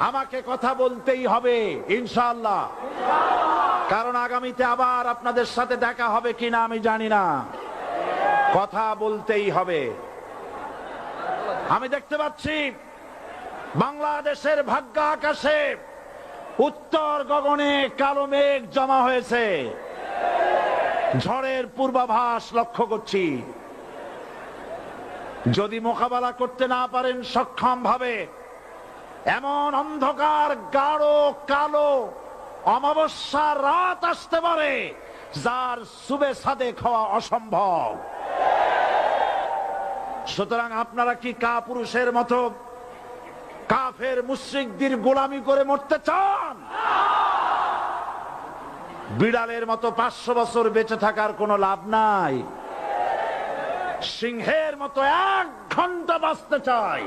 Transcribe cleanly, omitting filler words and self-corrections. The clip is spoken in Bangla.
আমাকে কথা বলতেই হবে ইনশাআল্লাহ, কারণ আগামীতে আবার আপনাদের সাথে দেখা হবে কিনা আমি জানি না। কথা বলতেই হবে। আমি দেখতে পাচ্ছি বাংলাদেশের ভাগ্য আকাশে উত্তর গগনে কালো মেঘ জমা হয়েছে, ঝড়ের পূর্বাভাস লক্ষ্য করছি। যদি মোকাবেলা করতে না পারেন সক্ষম ভাবে, এমন অন্ধকার গাঢ় কালো অমাবস্যার রাত আসতে পারে যার সুবে সাদেক হওয়া অসম্ভব। সুতরাং আপনারা কি কাপুরুষের মতো কাফের মুশরিকদের গোলামি করে মরতে চান? বিড়ালের মতো 500 বছর বেঁচে থাকার কোনো লাভ নাই। সিংহের মতো 1 ঘন্টা বাঁচতে চাই।